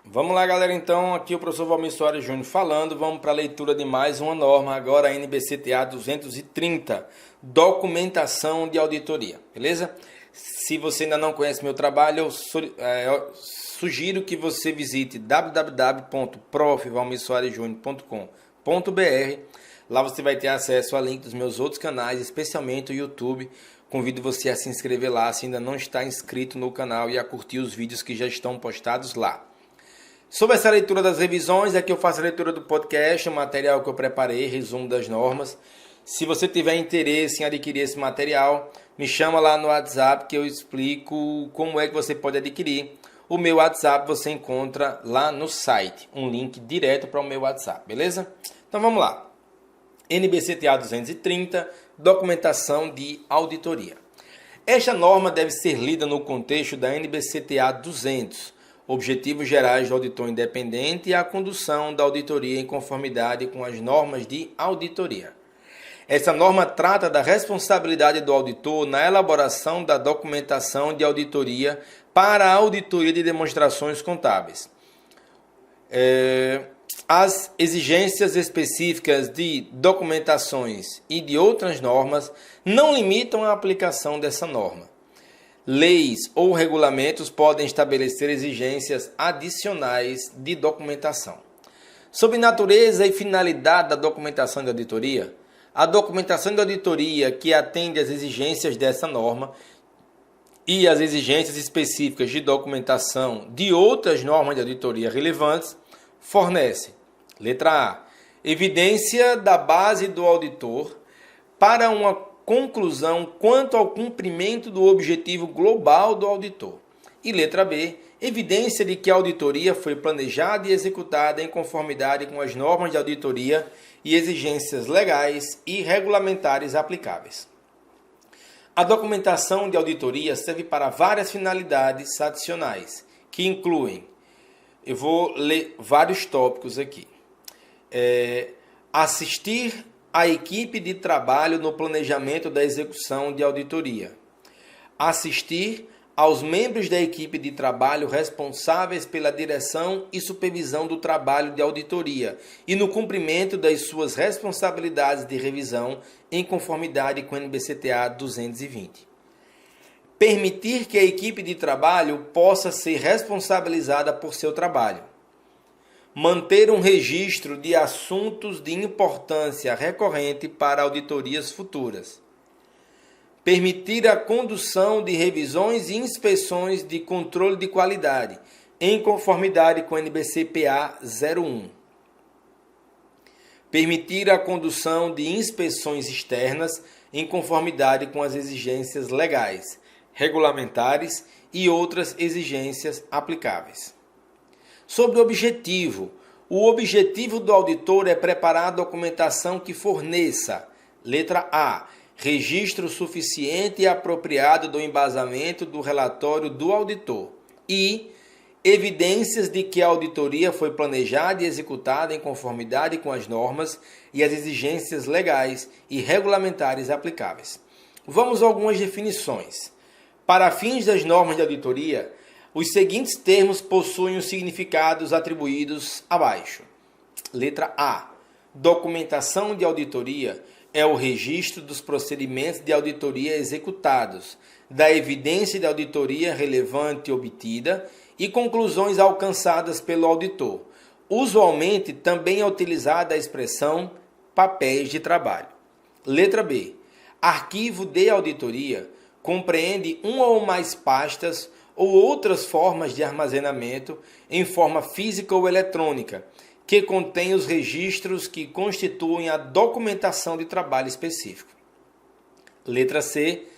Vamos lá, galera, então, aqui o professor Valmir Soares Júnior falando, vamos para a leitura de mais uma norma, agora a NBCTA 230, documentação de auditoria, beleza? Se você ainda não conhece meu trabalho, eu sugiro que você visite www.profvalmirsoaresjunior.com.br. Lá você vai ter acesso a link dos meus outros canais, especialmente o YouTube. Convido você a se inscrever lá, se ainda não está inscrito no canal, e a curtir os vídeos que já estão postados lá. Sobre essa leitura das revisões, aqui eu faço a leitura do podcast, o material que eu preparei, resumo das normas. Se você tiver interesse em adquirir esse material, me chama lá no WhatsApp que eu explico como é que você pode adquirir. O meu WhatsApp você encontra lá no site, um link direto para o meu WhatsApp, beleza? Então vamos lá. NBCTA 230, documentação de auditoria. Esta norma deve ser lida no contexto da NBCTA 200, Objetivos Gerais do Auditor Independente e a condução da auditoria em conformidade com as normas de auditoria. Essa norma trata da responsabilidade do auditor na elaboração da documentação de auditoria para a auditoria de demonstrações contábeis. As exigências específicas de documentações e de outras normas não limitam a aplicação dessa norma. Leis ou regulamentos podem estabelecer exigências adicionais de documentação. Sobre natureza e finalidade da documentação de auditoria, a documentação de auditoria que atende às exigências dessa norma e às exigências específicas de documentação de outras normas de auditoria relevantes fornece, letra A, evidência da base do auditor para uma conclusão quanto ao cumprimento do objetivo global do auditor. E letra B, evidência de que a auditoria foi planejada e executada em conformidade com as normas de auditoria e exigências legais e regulamentares aplicáveis. A documentação de auditoria serve para várias finalidades adicionais, que incluem, eu vou ler vários tópicos aqui, assistir a equipe de trabalho no planejamento da execução de auditoria. Assistir aos membros da equipe de trabalho responsáveis pela direção e supervisão do trabalho de auditoria e no cumprimento das suas responsabilidades de revisão em conformidade com o NBCTA 220. Permitir que a equipe de trabalho possa ser responsabilizada por seu trabalho. Manter um registro de assuntos de importância recorrente para auditorias futuras. Permitir a condução de revisões e inspeções de controle de qualidade, em conformidade com o NBCPA 01. Permitir a condução de inspeções externas, em conformidade com as exigências legais, regulamentares e outras exigências aplicáveis. Sobre o objetivo do auditor é preparar a documentação que forneça, letra A, registro suficiente e apropriado do embasamento do relatório do auditor e evidências de que a auditoria foi planejada e executada em conformidade com as normas e as exigências legais e regulamentares aplicáveis. Vamos a algumas definições. Para fins das normas de auditoria, os seguintes termos possuem os significados atribuídos abaixo. Letra A. Documentação de auditoria é o registro dos procedimentos de auditoria executados, da evidência de auditoria relevante obtida e conclusões alcançadas pelo auditor. Usualmente também é utilizada a expressão papéis de trabalho. Letra B. Arquivo de auditoria compreende uma ou mais pastas ou outras formas de armazenamento em forma física ou eletrônica, que contém os registros que constituem a documentação de trabalho específico. Letra C.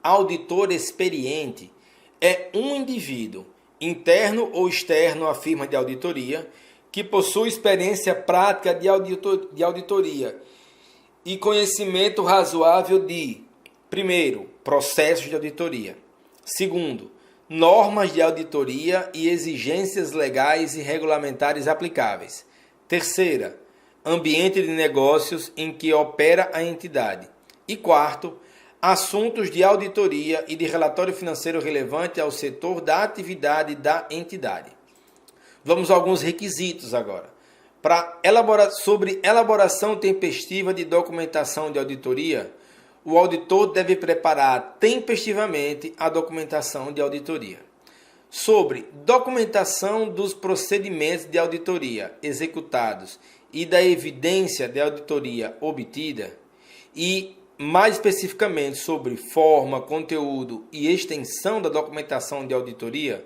Auditor experiente é um indivíduo, interno ou externo à firma de auditoria, que possui experiência prática de auditoria e conhecimento razoável de, primeiro, processos de auditoria. Segundo, normas de auditoria e exigências legais e regulamentares aplicáveis. Terceira, ambiente de negócios em que opera a entidade. E quarto, assuntos de auditoria e de relatório financeiro relevante ao setor da atividade da entidade. Vamos a alguns requisitos agora. Sobre elaboração tempestiva de documentação de auditoria, o auditor deve preparar tempestivamente a documentação de auditoria. Sobre documentação dos procedimentos de auditoria executados e da evidência de auditoria obtida, e mais especificamente sobre forma, conteúdo e extensão da documentação de auditoria,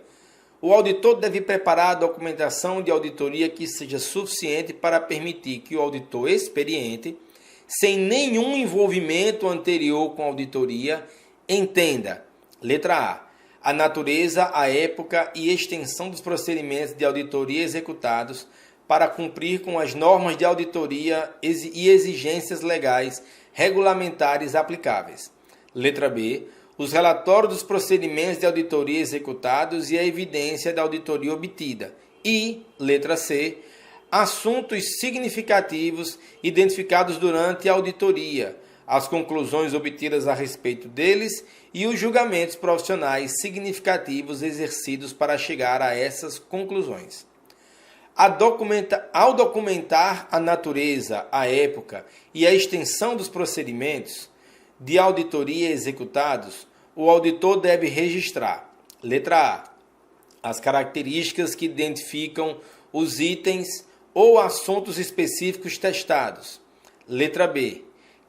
o auditor deve preparar a documentação de auditoria que seja suficiente para permitir que o auditor experiente, sem nenhum envolvimento anterior com a auditoria, entenda, letra A natureza, a época e extensão dos procedimentos de auditoria executados para cumprir com as normas de auditoria e exigências legais regulamentares aplicáveis. Letra B. Os relatórios dos procedimentos de auditoria executados e a evidência da auditoria obtida. E, letra C, assuntos significativos identificados durante a auditoria, as conclusões obtidas a respeito deles e os julgamentos profissionais significativos exercidos para chegar a essas conclusões. Ao documentar a natureza, a época e a extensão dos procedimentos de auditoria executados, o auditor deve registrar, letra A, as características que identificam os itens ou assuntos específicos testados. Letra B,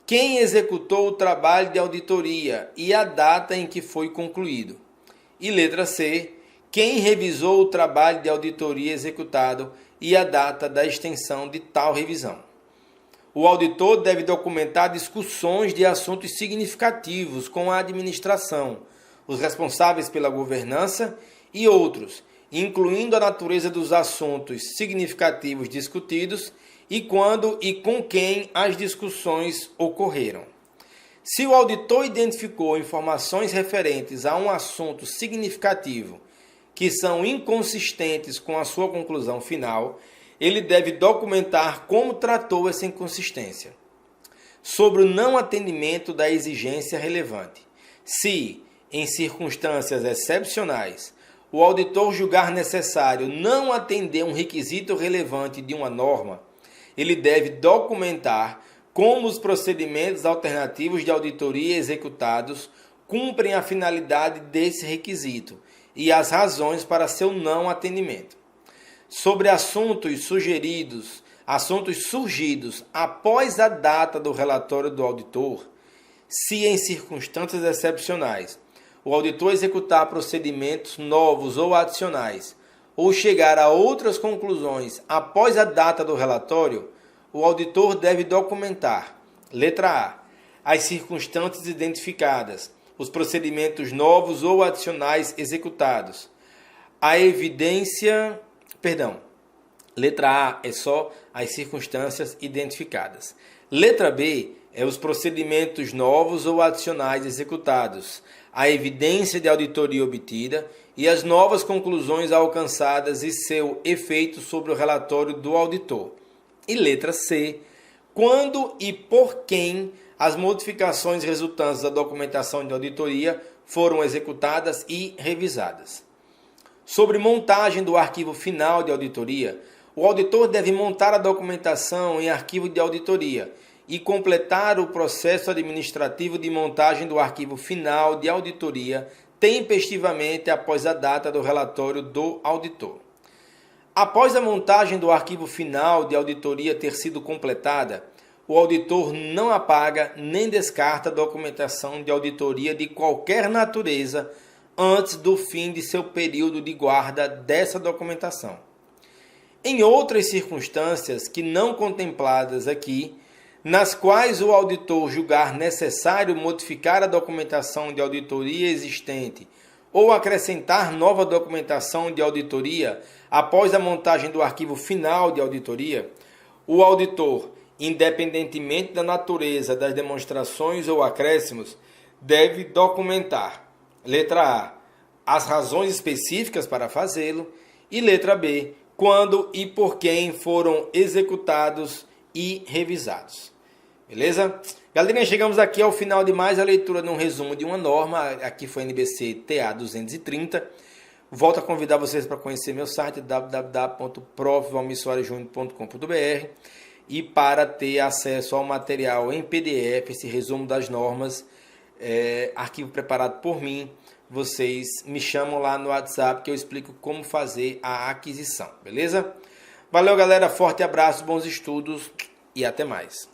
quem executou o trabalho de auditoria e a data em que foi concluído. E letra C, quem revisou o trabalho de auditoria executado e a data da extensão de tal revisão. O auditor deve documentar discussões de assuntos significativos com a administração, os responsáveis pela governança e outros, incluindo a natureza dos assuntos significativos discutidos e quando e com quem as discussões ocorreram. Se o auditor identificou informações referentes a um assunto significativo que são inconsistentes com a sua conclusão final, ele deve documentar como tratou essa inconsistência. Sobre o não atendimento da exigência relevante. Se, em circunstâncias excepcionais, o auditor julgar necessário não atender um requisito relevante de uma norma, ele deve documentar como os procedimentos alternativos de auditoria executados cumprem a finalidade desse requisito e as razões para seu não atendimento. Sobre assuntos surgidos após a data do relatório do auditor, se em circunstâncias excepcionais o auditor executar procedimentos novos ou adicionais ou chegar a outras conclusões após a data do relatório, o auditor deve documentar, letra A, as circunstâncias identificadas, os procedimentos novos ou adicionais executados, a evidência, letra A é só as circunstâncias identificadas. Letra B é os procedimentos novos ou adicionais executados, a evidência de auditoria obtida e as novas conclusões alcançadas e seu efeito sobre o relatório do auditor. E letra C, quando e por quem as modificações resultantes da documentação de auditoria foram executadas e revisadas. Sobre montagem do arquivo final de auditoria, o auditor deve montar a documentação em arquivo de auditoria e completar o processo administrativo de montagem do arquivo final de auditoria tempestivamente após a data do relatório do auditor. Após a montagem do arquivo final de auditoria ter sido completada, o auditor não apaga nem descarta a documentação de auditoria de qualquer natureza antes do fim de seu período de guarda dessa documentação. Em outras circunstâncias que não contempladas aqui, nas quais o auditor julgar necessário modificar a documentação de auditoria existente ou acrescentar nova documentação de auditoria após a montagem do arquivo final de auditoria, o auditor, independentemente da natureza das demonstrações ou acréscimos, deve documentar, letra A, as razões específicas para fazê-lo, e letra B, quando e por quem foram executados e revisados. Beleza? Galerinha, chegamos aqui ao final de mais a leitura de um resumo de uma norma. Aqui foi a NBC TA 230. Volto a convidar vocês para conhecer meu site www.profvalmissoarejunior.com.br e para ter acesso ao material em PDF, esse resumo das normas, arquivo preparado por mim, vocês me chamam lá no WhatsApp que eu explico como fazer a aquisição, beleza? Valeu, galera, forte abraço, bons estudos e até mais.